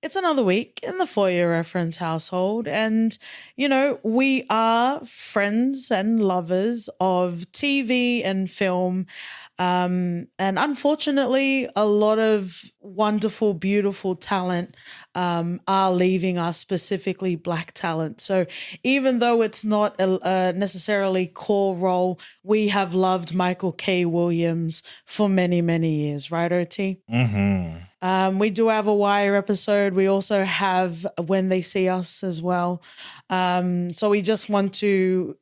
It's another week in the For Your Reference household. And, we are friends and lovers of TV and film. And unfortunately, a lot of wonderful, beautiful talent are leaving us, specifically Black talent. So even though it's not a necessarily core role, we have loved Michael K. Williams for many, many years, right, OT? Mm-hmm. We do have a Wire episode. We also have When They See Us as well. So we just want to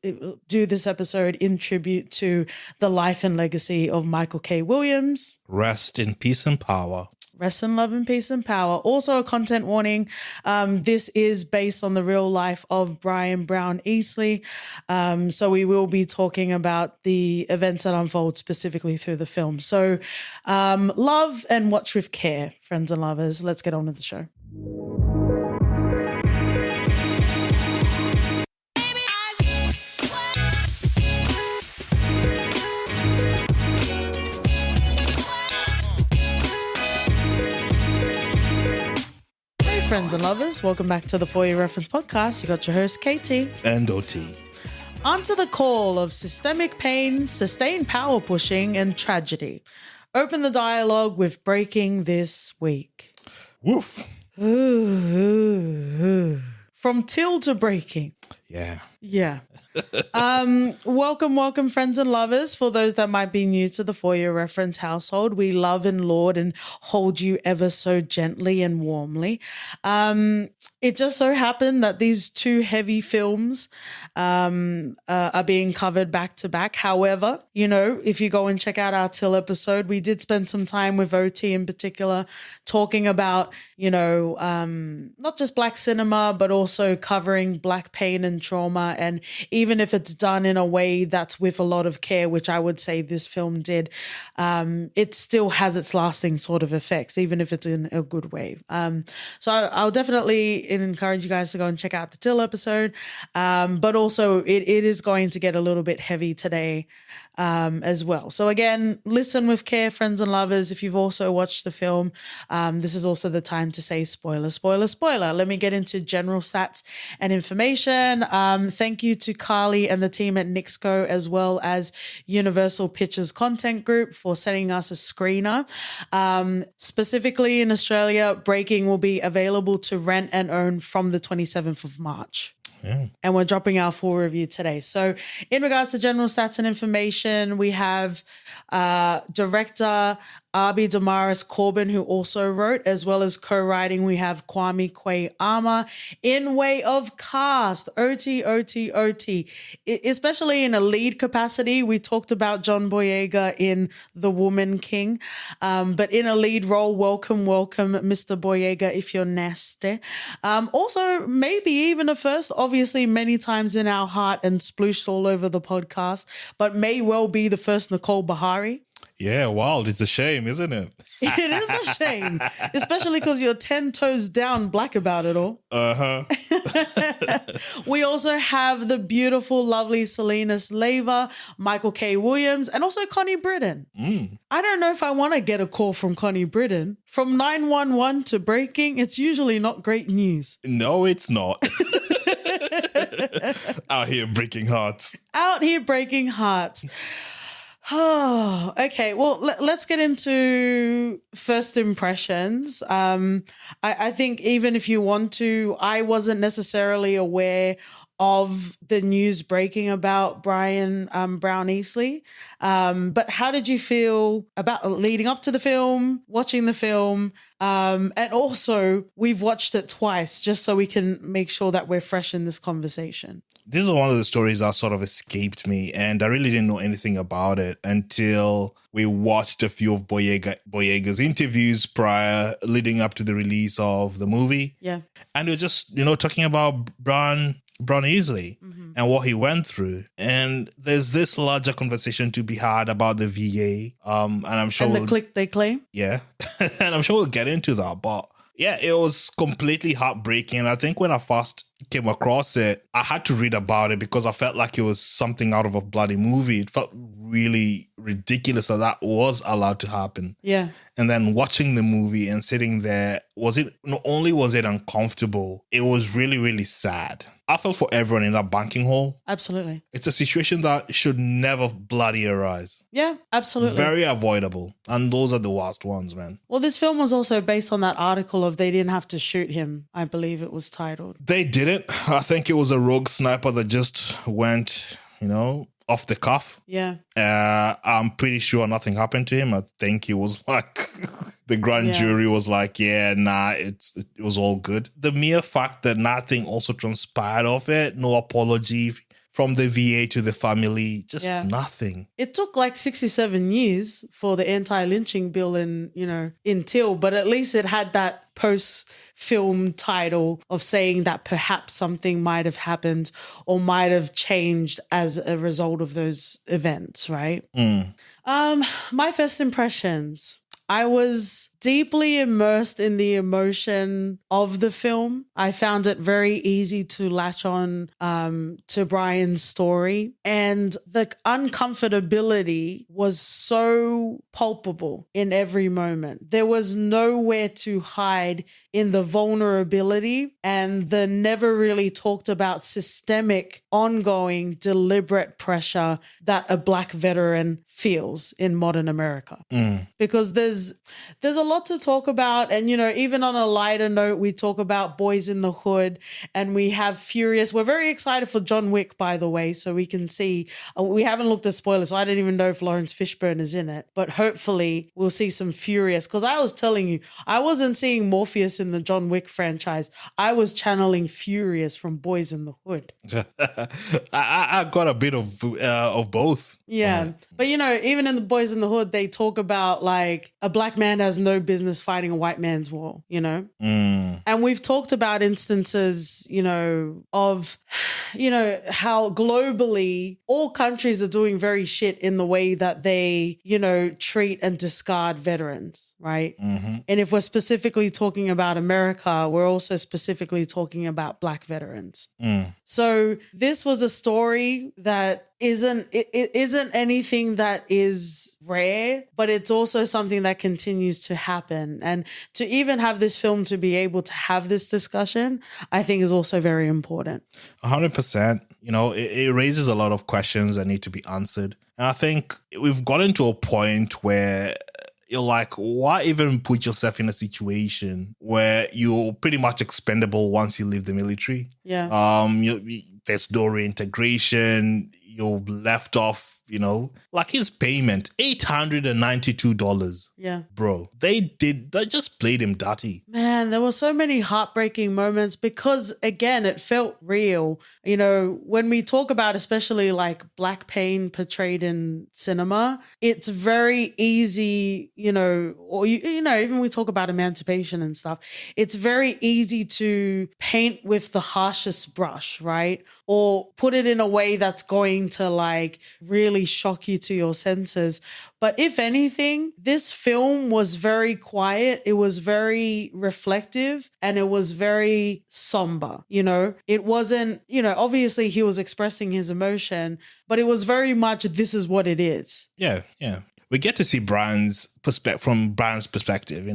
do this episode in tribute to the life and legacy of Michael K. Williams. Rest in peace and power. Rest in love and peace and power. Also a content warning. This is based on the real life of Brian Brown Easley. So we will be talking about the events that unfold specifically through the film. So love and watch with care, friends and lovers. Let's get on with the show. Friends and lovers, welcome back to the For Your Reference podcast. You got your host, KT. And OT. Answer the call of systemic pain, sustained power pushing, and tragedy. Open the dialogue with breaking this week. Woof. Ooh. From till to breaking. Yeah. Yeah. Welcome, friends and lovers. For those that might be new to the For Your Reference household, we love and laud and hold you ever so gently and warmly. It just so happened that these two heavy films are being covered back to back. However, if you go and check out our Till episode, we did spend some time with OT in particular talking about, not just Black cinema, but also covering Black pain and trauma. And even if it's done in a way that's with a lot of care, which I would say this film did, it still has its lasting sort of effects, even if it's in a good way. So I'll definitely encourage you guys to go and check out the Till episode. But also it is going to get a little bit heavy today as well. So again, listen with care, friends and lovers. If you've also watched the film, this is also the time to say spoiler, spoiler, spoiler. Let me get into general stats and information. Thank you to Carly and the team at Nixco, as well as Universal Pictures Content Group, for sending us a screener. Specifically in Australia, Breaking will be available to rent and own from the 27th of March. Yeah. And we're dropping our full review today. So in regards to general stats and information, we have director Abi Damaris Corbin, who also wrote, as well as co-writing, we have Kwame Kwei-Armah. In way of cast, OT. Especially in a lead capacity, we talked about John Boyega in The Woman King. But in a lead role, welcome, Mr. Boyega, if you're nasty. Also, maybe even a first, obviously many times in our heart and splooshed all over the podcast, but may well be the first Nicole Bahari. Yeah, wild. It's a shame, isn't it? It is a shame, especially because you're 10 toes down Black about it all. Uh-huh. We also have the beautiful, lovely Selena Slava, Michael K. Williams, and also Connie Britton. I don't know if I want to get a call from Connie Britton. From 911 to Breaking, it's usually not great news. No, it's not. Out here breaking hearts. Oh, okay. Well, let's get into first impressions. I think even if you want to, I wasn't necessarily aware of the news breaking about Brian Brown Easley. But how did you feel about leading up to the film, watching the film? And also, we've watched it twice just so we can make sure that we're fresh in this conversation. This is one of the stories that sort of escaped me, and I really didn't know anything about it until we watched a few of Boyega's interviews leading up to the release of the movie. Yeah. And we're just, talking about Brown Easley and what he went through. And there's this larger conversation to be had about the VA. And I'm sure the click they claim. Yeah. And I'm sure we'll get into that. But yeah, it was completely heartbreaking. I think when I first came across it, I had to read about it because I felt like it was something out of a bloody movie. It felt really ridiculous that was allowed to happen. Yeah. And then watching the movie and sitting there, not only was it uncomfortable, it was really, really sad. I felt for everyone in that banking hall. Absolutely. It's a situation that should never bloody arise. Yeah, absolutely. Very avoidable. And those are the worst ones, man. Well, this film was also based on that article of They Didn't Have to Shoot Him, I believe it was titled. They didn't. I think it was a rogue sniper that just went, off the cuff. Yeah. I'm pretty sure nothing happened to him. I think it was like the grand jury was like, yeah, nah, it was all good. The mere fact that nothing also transpired of it, no apology from the VA to the family, just nothing. It took like 67 years for the anti-lynching bill in Till, but at least it had that post-film title of saying that perhaps something might have happened or might have changed as a result of those events, right? My first impressions. I was deeply immersed in the emotion of the film. I found it very easy to latch on to Brian's story, and the uncomfortability was so palpable in every moment. There was nowhere to hide in the vulnerability and the never really talked about systemic, ongoing, deliberate pressure that a Black veteran feels in modern America. Because there's a lot to talk about. And, even on a lighter note, we talk about Boys in the Hood and we have Furious. We're very excited for John Wick, by the way, so we can see. We haven't looked at spoilers, so I don't even know if Lawrence Fishburne is in it. But hopefully we'll see some Furious. Because I was telling you, I wasn't seeing Morpheus in the John Wick franchise. I was channeling Furious from Boys in the Hood. I got a bit of both. Yeah. But, even in the Boys in the Hood, they talk about like a Black man has no business fighting a white man's war, And we've talked about instances, of, how globally all countries are doing very shit in the way that they, treat and discard veterans, right? And if we're specifically talking about America, we're also specifically talking about Black veterans. So this was a story that isn't anything that is rare, but it's also something that continues to happen. And to even have this film to be able to have this discussion, I think is also very important. 100%. It raises a lot of questions that need to be answered. And I think we've gotten to a point where you're like, why even put yourself in a situation where you're pretty much expendable once you leave the military? Yeah. There's no reintegration. You're left off, like his payment, $892. Yeah. Bro, they just played him dirty. Man, there were so many heartbreaking moments because, again, it felt real. When we talk about especially like Black pain portrayed in cinema, it's very easy, or, even we talk about emancipation and stuff, it's very easy to paint with the harshest brush, right? Or put it in a way that's going to like really shock you to your senses. But if anything, this film was very quiet. It was very reflective and it was very somber. It wasn't, obviously he was expressing his emotion, but it was very much, this is what it is. Yeah. Yeah. We get to see from Brian's perspective,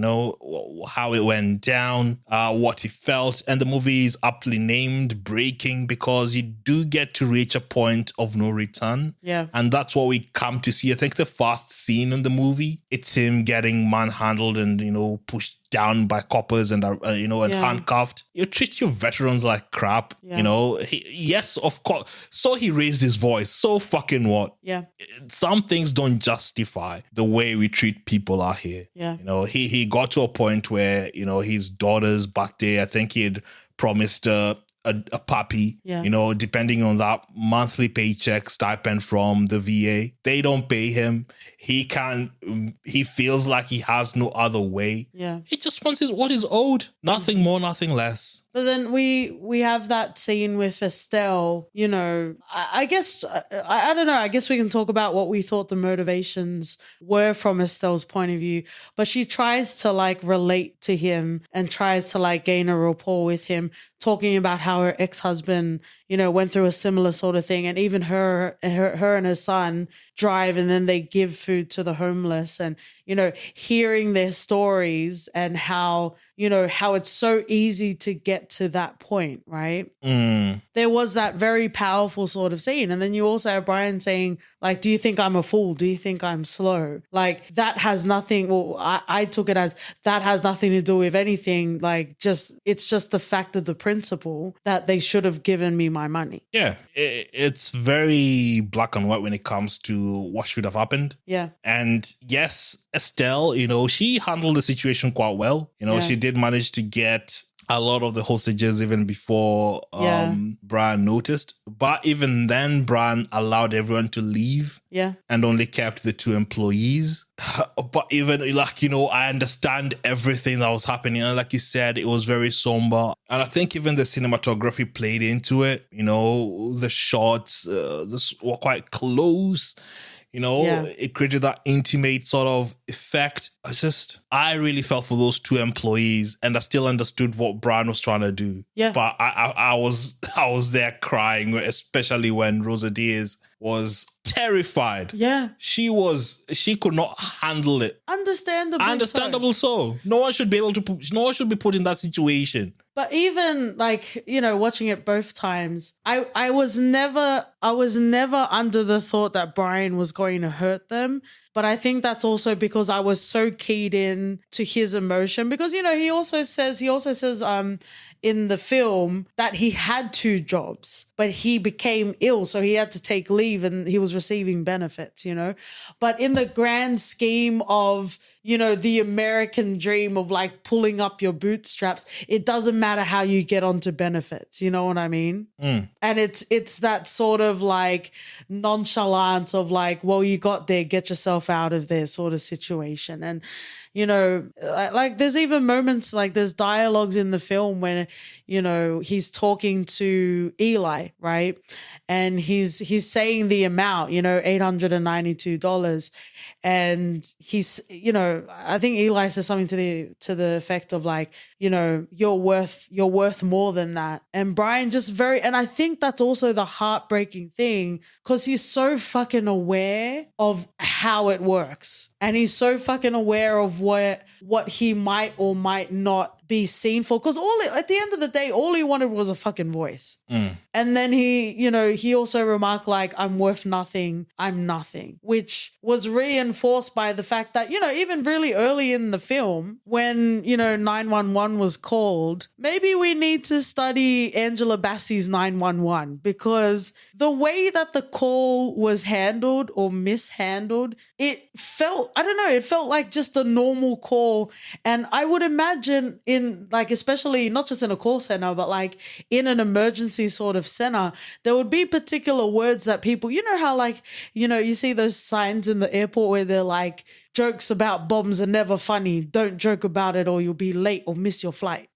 how it went down, what he felt. And the movie is aptly named Breaking because you do get to reach a point of no return. Yeah. And that's what we come to see. I think the first scene in the movie, it's him getting manhandled and, pushed down by coppers and handcuffed. You treat your veterans like crap. Yeah. Yes, of course. So he raised his voice. So fucking what? Yeah. Some things don't justify the way we treat people out here. Yeah. He got to a point where, his daughter's birthday, I think he had promised a puppy, depending on that monthly paycheck stipend from the VA. They don't pay him. He feels like he has no other way. Yeah. He just wants what is owed. Nothing more, nothing less. But then we have that scene with Estelle, you know, I guess, I don't know, I guess we can talk about what we thought the motivations were from Estelle's point of view, but she tries to like relate to him and tries to like gain a rapport with him, talking about how her ex-husband, you know, went through a similar sort of thing. And even her and her son drive and then they give food to the homeless, and, you know, hearing their stories and how, you know, how it's so easy to get to that point, right? There was that very powerful sort of scene. And then you also have Brian saying, like, do you think I'm a fool? Do you think I'm slow? Like, that has nothing, well, I took it as that has nothing to do with anything. Like, just, it's just the fact of the principle that they should have given me my money. Yeah, it's very black and white when it comes to what should have happened. Yeah. And yes, Estelle, you know, she handled the situation quite well. You know, she did manage to get a lot of the hostages even before Brian noticed. But even then, Brian allowed everyone to leave. Yeah. And only kept the 2 employees. But even like, you know, I understand everything that was happening. And like you said, it was very somber. And I think even the cinematography played into it. You know, the shots were quite close. You know, it created that intimate sort of effect. I really felt for those 2 employees, and I still understood what Brian was trying to do. Yeah. But I was there crying, especially when Rosa Diaz was terrified. Yeah. She could not handle it. Understandable so. No one should be put in that situation. But even like, you know, watching it both times, I was never under the thought that Brian was going to hurt them. But I think that's also because I was so keyed in to his emotion, because, you know, he also says in the film that he had 2 jobs, but he became ill. So he had to take leave and he was receiving benefits, you know. But in the grand scheme of, you know, the American dream of like pulling up your bootstraps, it doesn't matter how you get onto benefits. You know what I mean? And it's that sort of like nonchalant of like, well, you got there, get yourself out of there sort of situation. And, you know, like there's even moments, like there's dialogues in the film when, you know, he's talking to Eli, right? And he's saying the amount, you know, $892. And he's, you know, I think Eli says something to the effect of like, you know, you're worth more than that. And Brian and I think that's also the heartbreaking thing, because he's so fucking aware of how it works. And he's so fucking aware of what he might or might not be seen for. Because at the end of the day, all he wanted was a fucking voice. And then he also remarked like, I'm worth nothing, I'm nothing, which was reinforced by the fact that, you know, even really early in the film when, you know, 911 was called, maybe we need to study Angela Bassey's 911, because the way that the call was handled or mishandled, it felt like just a normal call. And I would imagine in like, especially not just in a call center, but like in an emergency sort of center, there would be particular words that people, you know how like, you know, you see those signs in the airport where they're like, jokes about bombs are never funny. Don't joke about it or you'll be late or miss your flight.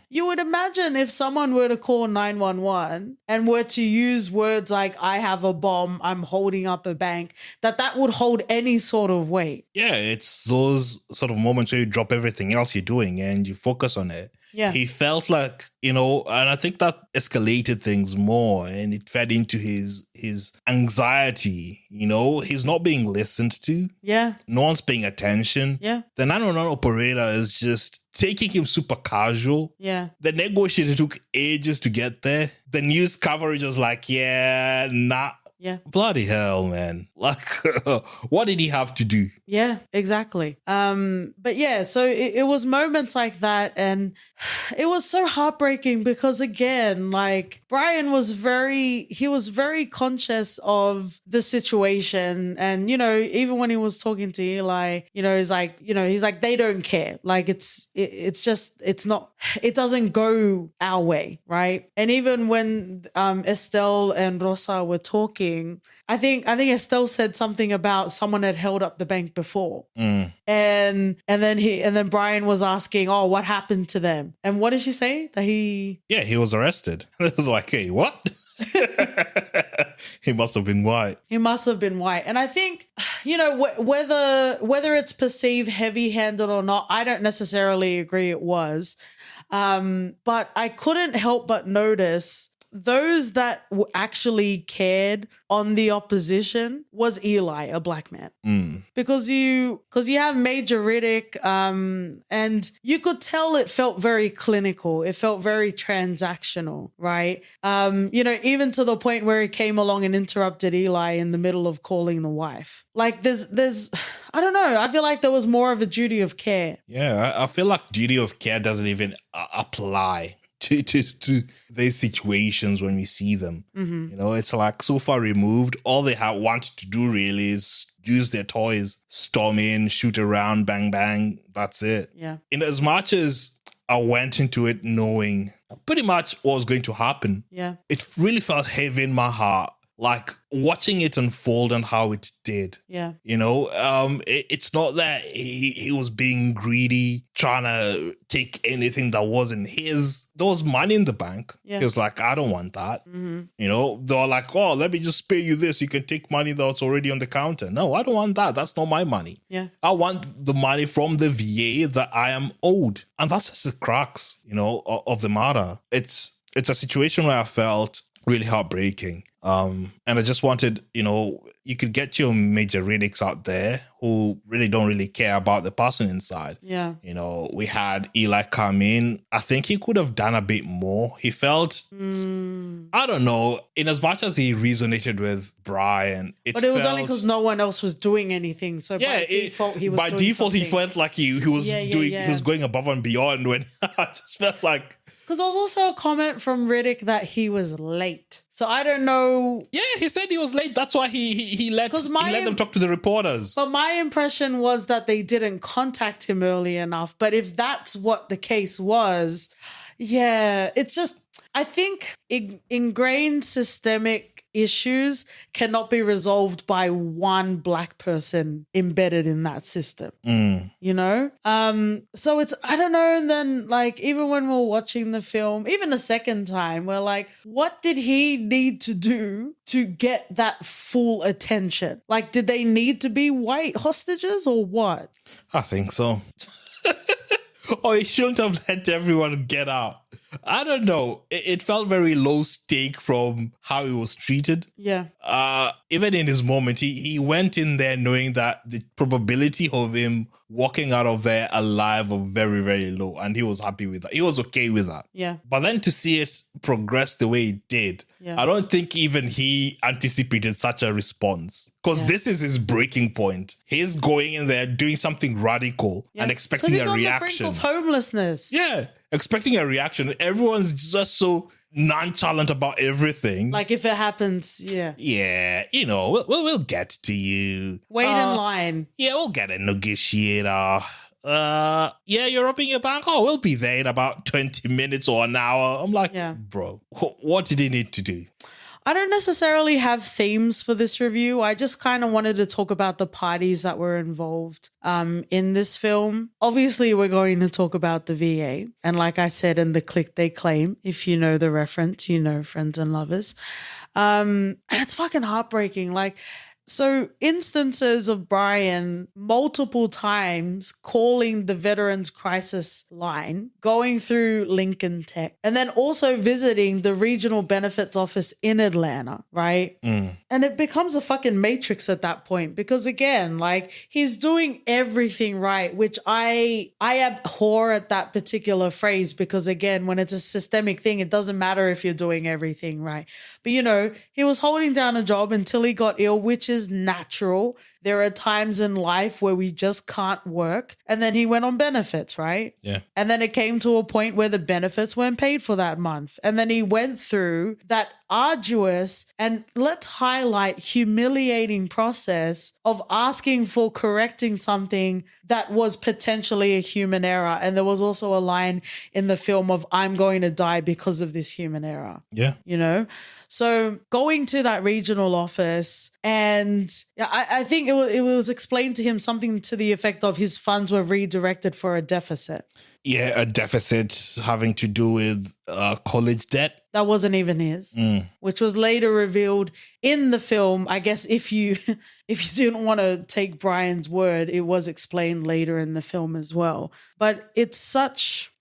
You would imagine if someone were to call 911 and were to use words like, I have a bomb, I'm holding up a bank, that would hold any sort of weight. Yeah, it's those sort of moments where you drop everything else you're doing and you focus on it. Yeah. He felt like, you know, and I think that escalated things more and it fed into his anxiety. You know, he's not being listened to. Yeah. No one's paying attention. Yeah. The 911 operator is just taking him super casual. Yeah. The negotiator took ages to get there. The news coverage was like, yeah, nah. Yeah. Bloody hell, man. Like, what did he have to do? Yeah, exactly. But yeah, so it was moments like that, and it was so heartbreaking because again, like Brian was very conscious of the situation. And, you know, even when he was talking to Eli, you know, he's like, they don't care. Like it doesn't go our way. Right. And even when Estelle and Rosa were talking, asking, I think Estelle said something about someone had held up the bank before. And then Brian was asking, oh, what happened to them? And what did she say? That he was arrested. It was like, hey, what? He must have been white. He must have been white. And I think, whether it's perceived heavy-handed or not, I don't necessarily agree it was. But I couldn't help but notice those that actually cared on the opposition was Eli, a black man. Because you have Major Riddick, and you could tell it felt very clinical. It felt very transactional, right? Even to the point where he came along and interrupted Eli in the middle of calling the wife. Like there's, I don't know. I feel like there was more of a duty of care. Yeah, I feel like duty of care doesn't even apply to these situations when we see them. It's like so far removed. All they want to do really is use their toys, storm in, shoot around, bang, bang. That's it. Yeah. In as much as I went into it knowing pretty much what was going to happen, it really felt heavy in my heart. Like watching it unfold and how it did. Yeah. It's not that he was being greedy, trying to take anything that wasn't his. There was money in the bank. Yeah. He was like, I don't want that. They were like, oh, let me just pay you this. You can take money that's already on the counter. No, I don't want that. That's not my money. Yeah. I want the money from the VA that I am owed. And that's just the crux, of the matter. It's a situation where I felt really heartbreaking. And I just wanted, you could get your Major Riddicks out there who really don't really care about the person inside. Yeah. We had Eli come in. I think he could have done a bit more. He felt, I don't know, in as much as he resonated with Brian, but it was only because no one else was doing anything. So by default, he was by doing default, something. he felt like he was doing, he was going above and beyond when I just felt like. Because there was also a comment from Riddick that he was late. So I don't know. Yeah, he said he was late. That's why he let them talk to the reporters. But my impression was that they didn't contact him early enough. But if that's what the case was, it's just, I think ingrained systemic issues cannot be resolved by one black person embedded in that system, so it's, I don't know. And then like, even when we're watching the film, even a second time, we're like, what did he need to do to get that full attention? Like, did they need to be white hostages or what? I think so. Or he shouldn't have let everyone get out. I don't know. It felt very low stake from how he was treated. Yeah. Even in his moment, he went in there knowing that the probability of him walking out of there alive was very, very low. And he was happy with that. He was okay with that. Yeah. But then to see it progress the way it did, I don't think even he anticipated such a response. Because this is his breaking point. He's going in there doing something radical and expecting a reaction. Because he's on the brink of homelessness. Yeah. Expecting a reaction. Everyone's just so nonchalant about everything. Like if it happens, yeah, we'll get to you. Wait in line. Yeah, we'll get a negotiator. You're robbing a bank. Oh, we'll be there in about 20 minutes or an hour. I'm like, bro, what did he need to do? I don't necessarily have themes for this review. I just kind of wanted to talk about the parties that were involved in this film. Obviously, we're going to talk about the VA. And like I said in the Click They Claim, if you know the reference, Friends and Lovers. And it's fucking heartbreaking. So instances of Brian multiple times calling the Veterans Crisis Line, going through Lincoln Tech, and then also visiting the Regional Benefits Office in Atlanta, right? And it becomes a fucking matrix at that point because, again, he's doing everything right, which I abhor at that particular phrase because, again, when it's a systemic thing, it doesn't matter if you're doing everything right. But, he was holding down a job until he got ill, which is natural. there are times in life where we just can't work. And then he went on benefits, right? Yeah. And then it came to a point where the benefits weren't paid for that month. And then he went through that arduous and, let's highlight, humiliating process of asking for correcting something that was potentially a human error. And there was also a line in the film of, I'm going to die because of this human error. Yeah. You know? So going to that regional office, and I think it was explained to him something to the effect of his funds were redirected for a deficit. Yeah, a deficit having to do with college debt. That wasn't even his, which was later revealed in the film. I guess if you didn't want to take Brian's word, it was explained later in the film as well. But it's such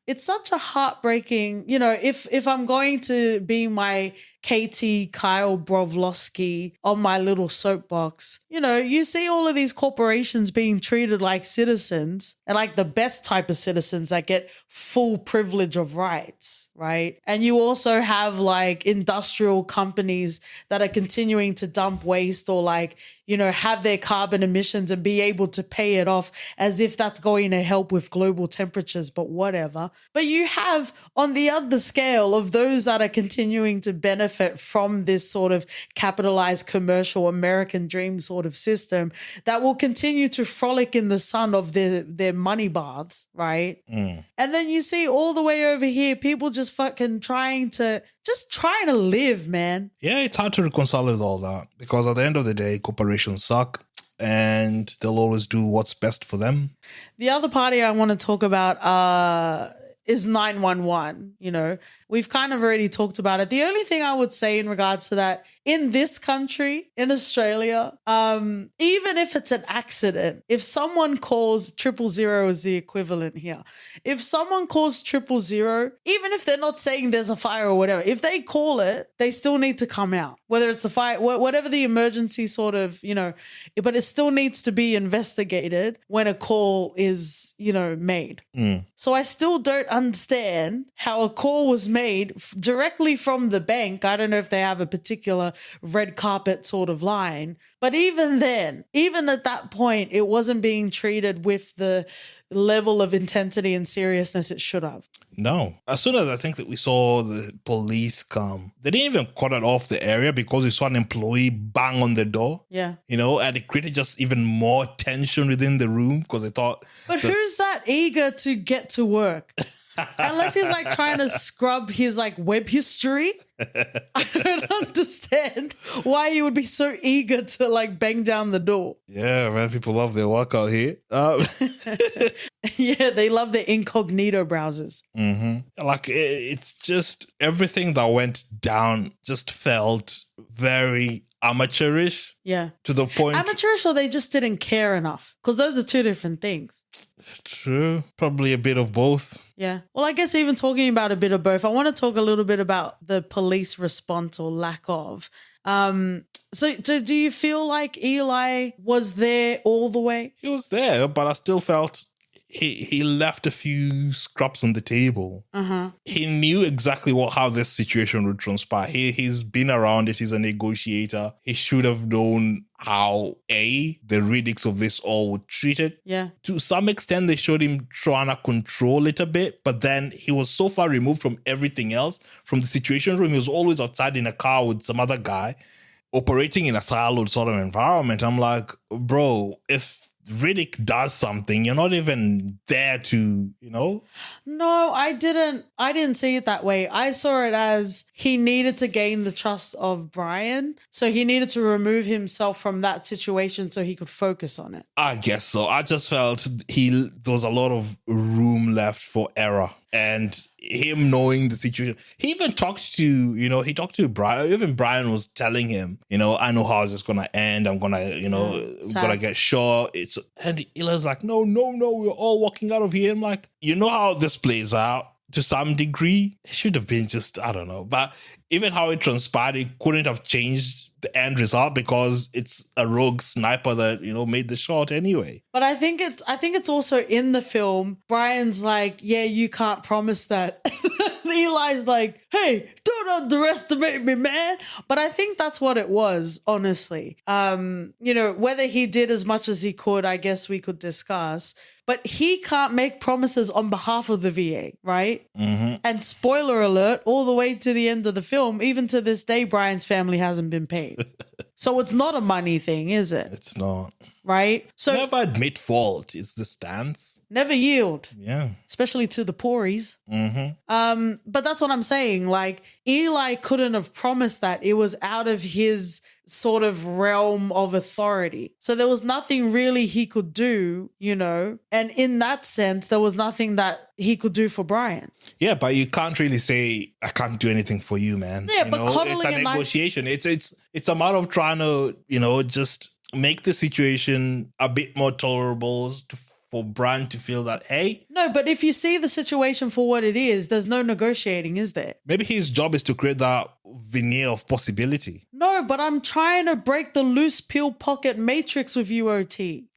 a heartbreaking, if I'm going to be my KT Kyle Brovlowski on my little soapbox, you see all of these corporations being treated like citizens and like the best type of citizens that get full privilege of rights, right? And you also have like industrial companies that are continuing to dump waste or like, have their carbon emissions and be able to pay it off as if that's going to help with global temperatures, but whatever. But you have on the other scale of those that are continuing to benefit from this sort of capitalized commercial American dream sort of system that will continue to frolic in the sun of their money baths, right? And then you see all the way over here, people just fucking trying to live, man. Yeah, it's hard to reconcile with all that because at the end of the day, corporations suck and they'll always do what's best for them. The other party I want to talk about is 911. We've kind of already talked about it. The only thing I would say in regards to that, in this country, in Australia, even if it's an accident, if someone calls 000 is the equivalent here. If someone calls 000, even if they're not saying there's a fire or whatever, if they call it, they still need to come out. Whether it's the fire, whatever the emergency sort of, but it still needs to be investigated when a call is, made. So I still don't understand how a call was made directly from the bank. I don't know if they have a particular red carpet sort of line, but even then, even at that point, it wasn't being treated with the level of intensity and seriousness it should have. No. As soon as I think that we saw the police come, they didn't even cut it off the area because we saw an employee bang on the door. Yeah. And it created just even more tension within the room because they thought... But who's that eager to get to work? Unless he's like trying to scrub his like web history. I don't understand why you would be so eager to like bang down the door. Yeah, man, people love their work out here. Yeah, they love their incognito browsers. Like it's just everything that went down just felt very amateurish. Yeah. To the point. Amateurish or they just didn't care enough? Because those are two different things. True. Probably a bit of both. Yeah. Well, I guess even talking about a bit of both, I want to talk a little bit about the police response or lack of. So do you feel like Eli was there all the way? He was there, but I still felt he left a few scraps on the table. He knew exactly how this situation would transpire. He's been around it. He's a negotiator. He should have known how the Riddicks of this all would treat it. Yeah. To some extent, they showed him trying to control it a bit, but then he was so far removed from everything else, from the situation room. He was always outside in a car with some other guy, operating in a siloed sort of environment. I'm like, bro, if Riddick does something, you're not even there to, No, I didn't see it that way. I saw it as he needed to gain the trust of Brian. So he needed to remove himself from that situation so he could focus on it. I guess so. I just felt there was a lot of room left for error. And him knowing the situation, he even talked to Brian. Even Brian was telling him, I know how it's going to end. I'm going to, gonna get shot. And Eli's like, no, we're all walking out of here. I'm like, how this plays out to some degree. It should have been just, I don't know. But even how it transpired, it couldn't have changed the end result because it's a rogue sniper that, made the shot anyway. But I think it's also in the film, Brian's like, yeah, you can't promise that. And Eli's like, hey, don't underestimate me, man. But I think that's what it was, honestly. Whether he did as much as he could, I guess we could discuss. But he can't make promises on behalf of the VA, right? Mm-hmm. And spoiler alert, all the way to the end of the film, even to this day, Brian's family hasn't been paid. So it's not a money thing, is it? It's not. Right? So Never admit fault is the stance. never yield, Yeah. especially to the poories. Mm-hmm. But that's what I'm saying. Like, Eli couldn't have promised that. It was out of his sort of realm of authority. So there was nothing really he could do, and in that sense, there was nothing that he could do for Brian. Yeah, but you can't really say, I can't do anything for you, man. Yeah, but cuddling it's a a nice- negotiation. It's a matter of trying to, just make the situation a bit more tolerable for Brian to feel that, hey. No, but if you see the situation for what it is, there's no negotiating, is there? Maybe his job is to create that veneer of possibility. No, but I'm trying to break the loose pill pocket matrix with you, OT.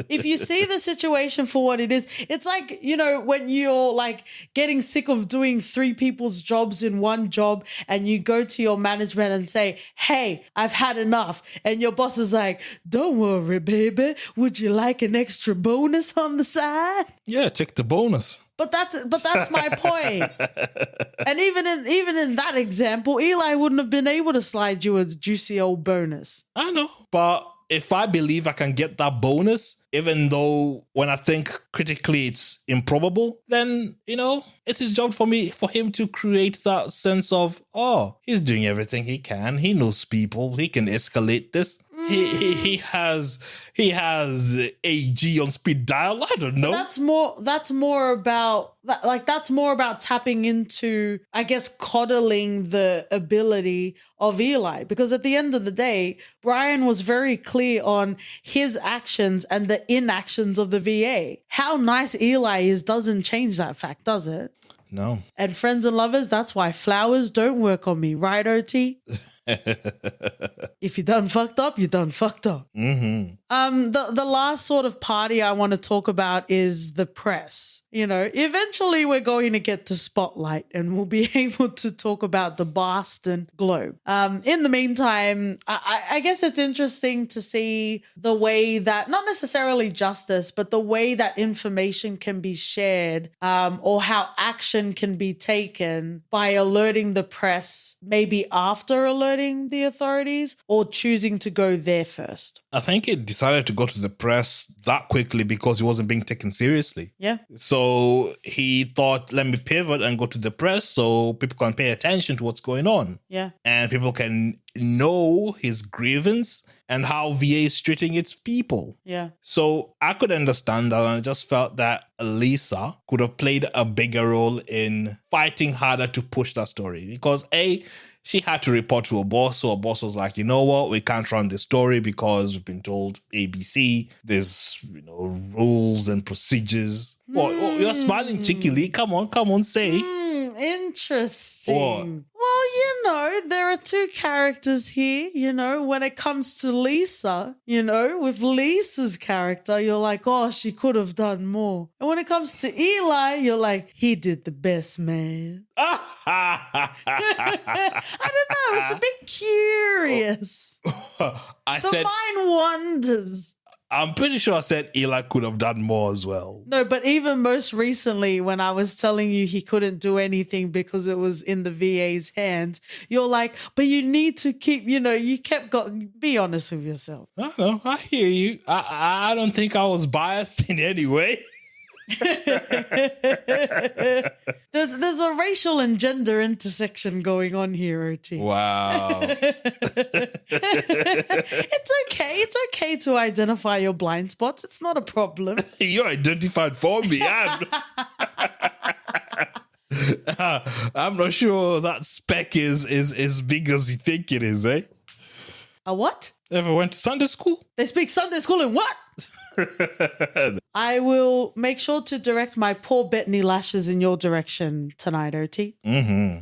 If you see the situation for what it is, it's like, when you're like getting sick of doing 3 people's jobs in one job and you go to your management and say, hey, I've had enough. And your boss is like, don't worry, baby. Would you like an extra bonus on the side? Yeah, take the bonus. But that's my point. And even in that example, Eli wouldn't have been able to slide you a juicy old bonus. I know, but if I believe I can get that bonus, even though when I think critically it's improbable, then, it's his job for him to create that sense of, oh, he's doing everything he can. He knows people. He can escalate this. He has AG on speed dial. I don't know. That's more about tapping into, I guess, coddling the ability of Eli. Because at the end of the day, Brian was very clear on his actions and the inactions of the VA. How nice Eli is doesn't change that fact, does it? No. And friends and lovers, that's why flowers don't work on me, right, OT? If you done fucked up, you done fucked up. Mm-hmm. The last sort of party I want to talk about is the press. Eventually we're going to get to Spotlight and we'll be able to talk about the Boston Globe. In the meantime, I guess it's interesting to see the way that, not necessarily justice, but the way that information can be shared, or how action can be taken by alerting the press, maybe after alerting the authorities, or choosing to go there first. I think it decided to go to the press that quickly because he wasn't being taken seriously. Yeah. So he thought, let me pivot and go to the press so people can pay attention to what's going on. Yeah. And people can know his grievance and how VA is treating its people. Yeah. So I could understand that, and I just felt that Lisa could have played a bigger role in fighting harder to push that story because she had to report to her boss. So her boss was like, you know what? We can't run this story because we've been told ABC. There's, rules and procedures. What? Oh, you're smiling cheekily. Come on, say. Interesting. Well, there are 2 characters here, when it comes to Lisa, with Lisa's character, you're like, oh, she could have done more. And when it comes to Eli, you're like, he did the best, man. I don't know. It's a bit curious. The mind wanders. I'm pretty sure I said Eli could have done more as well. No, but even most recently, when I was telling you he couldn't do anything because it was in the VA's hands, you're like, but you need to keep, you kept be honest with yourself. I know. I hear you. I don't think I was biased in any way. There's a racial and gender intersection going on here, OT. Wow. It's okay to identify your blind spots. It's not a problem. You identified for me. I'm not sure that speck is as big as you think it is, eh? A what? Ever went to Sunday school? They speak Sunday school in what? I will make sure to direct my poor Bethany lashes in your direction tonight, OT. Mm-hmm.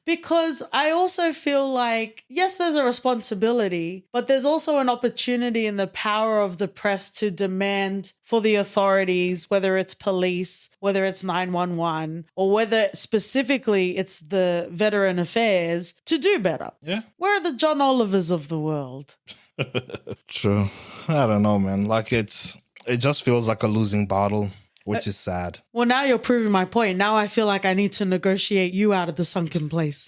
Because I also feel like, yes, there's a responsibility, but there's also an opportunity in the power of the press to demand for the authorities, whether it's police, whether it's 911, or whether specifically it's the Veteran Affairs, to do better. Yeah. Where are the John Olivers of the world? True. I don't know, man. Like it just feels like a losing battle, which is sad. Well, now you're proving my point. Now I feel like I need to negotiate you out of the sunken place.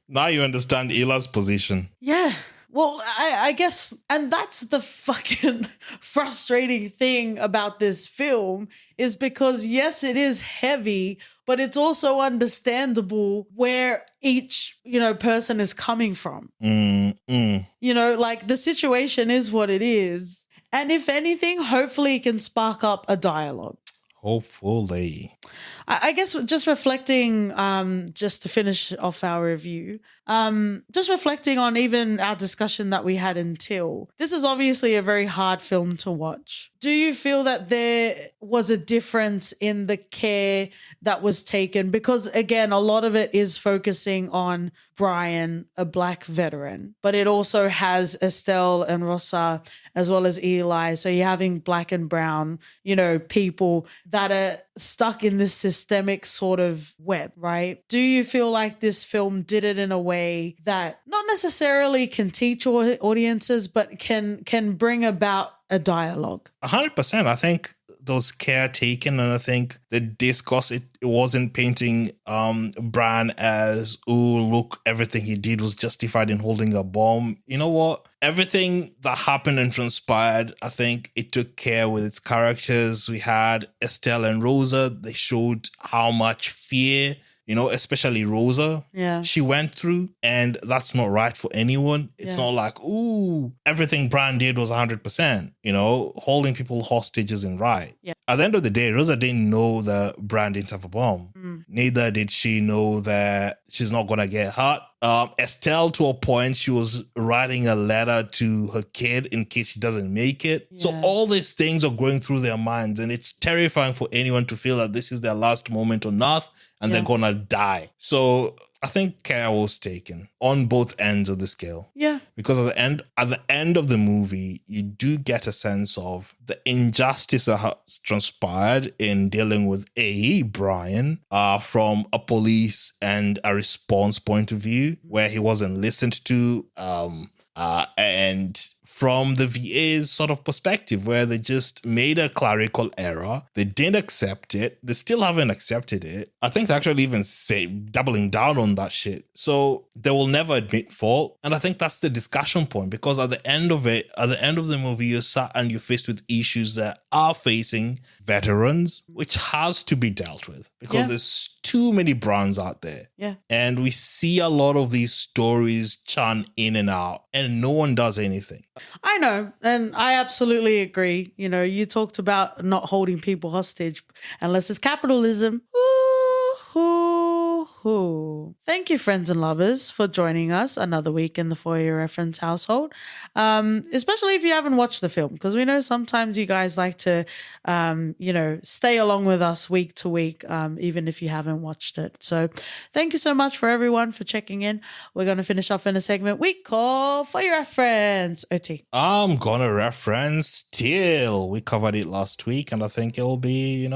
Now you understand Ila's position. Yeah. Well, I guess, and that's the fucking frustrating thing about this film is because, yes, it is heavy, but it's also understandable where each, person is coming from. Like the situation is what it is. And if anything, hopefully it can spark up a dialogue. Hopefully. I guess just reflecting, just to finish off our review, just reflecting on even our discussion that we had in Till. This is obviously a very hard film to watch. Do you feel that there was a difference in the care that was taken? Because again, a lot of it is focusing on Brian, a Black veteran, but it also has Estelle and Rosa as well as Eli. So you're having Black and brown, people that are stuck in this systemic sort of web, right? Do you feel like this film did it in a way that not necessarily can teach audiences, but can bring about a dialogue? 100%. I think there was care taken, and I think the discourse, it wasn't painting Brian as, oh, look, everything he did was justified in holding a bomb. You know what? Everything that happened and transpired, I think it took care with its characters. We had Estelle and Rosa. They showed how much fear, especially Rosa, she went through, and that's not right for anyone. It's not like, ooh, everything Brian did was 100%, holding people hostage isn't right. Yeah. At the end of the day, Rosa didn't know that Brian didn't have a bomb. Neither did she know that she's not going to get hurt. Estelle, to a point, she was writing a letter to her kid in case she doesn't make it. Yeah. So all these things are going through their minds, and it's terrifying for anyone to feel that this is their last moment on earth and they're going to die. So I think care was taken on both ends of the scale. Yeah. Because at the end of the movie, you do get a sense of the injustice that has transpired in dealing with Brian from a police and a response point of view, where he wasn't listened to, and from the VA's sort of perspective, where they just made a clerical error. They didn't accept it. They still haven't accepted it. I think they actually even say doubling down on that shit. So they will never admit fault. And I think that's the discussion point, because at the end of the movie, you're sat and you're faced with issues that are facing veterans, which has to be dealt with, because there's too many brands out there. Yeah. And we see a lot of these stories churn in and out, and no one does anything. I know. And I absolutely agree. You talked about not holding people hostage unless it's capitalism. Thank you, friends and lovers, for joining us another week in the For Your Reference household. Especially if you haven't watched the film, because we know sometimes you guys like to, stay along with us week to week, even if you haven't watched it. So thank you so much for everyone for checking in. We're going to finish off in a segment we call For Your Reference. OT. I'm going to reference Till. We covered it last week, and I think it will be,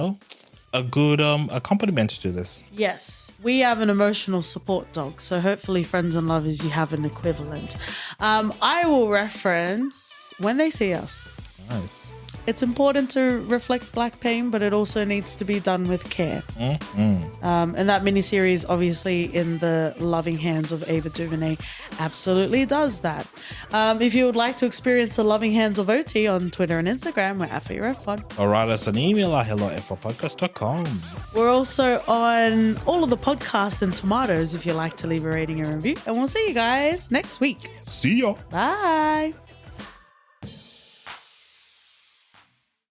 a good accompaniment to this. Yes, we have an emotional support dog, so hopefully, friends and lovers, you have an equivalent. I will reference When They See Us. Nice. It's important to reflect Black pain, but it also needs to be done with care. Mm-hmm. And that miniseries, obviously, in the loving hands of Ava DuVernay, absolutely does that. If you would like to experience the loving hands of OT on Twitter and Instagram, we're at ForYourFPod. Or write us an email at hello@fopodcast.com. We're also on all of the podcasts and tomatoes if you like to leave a rating and review. And we'll see you guys next week. See ya. Bye.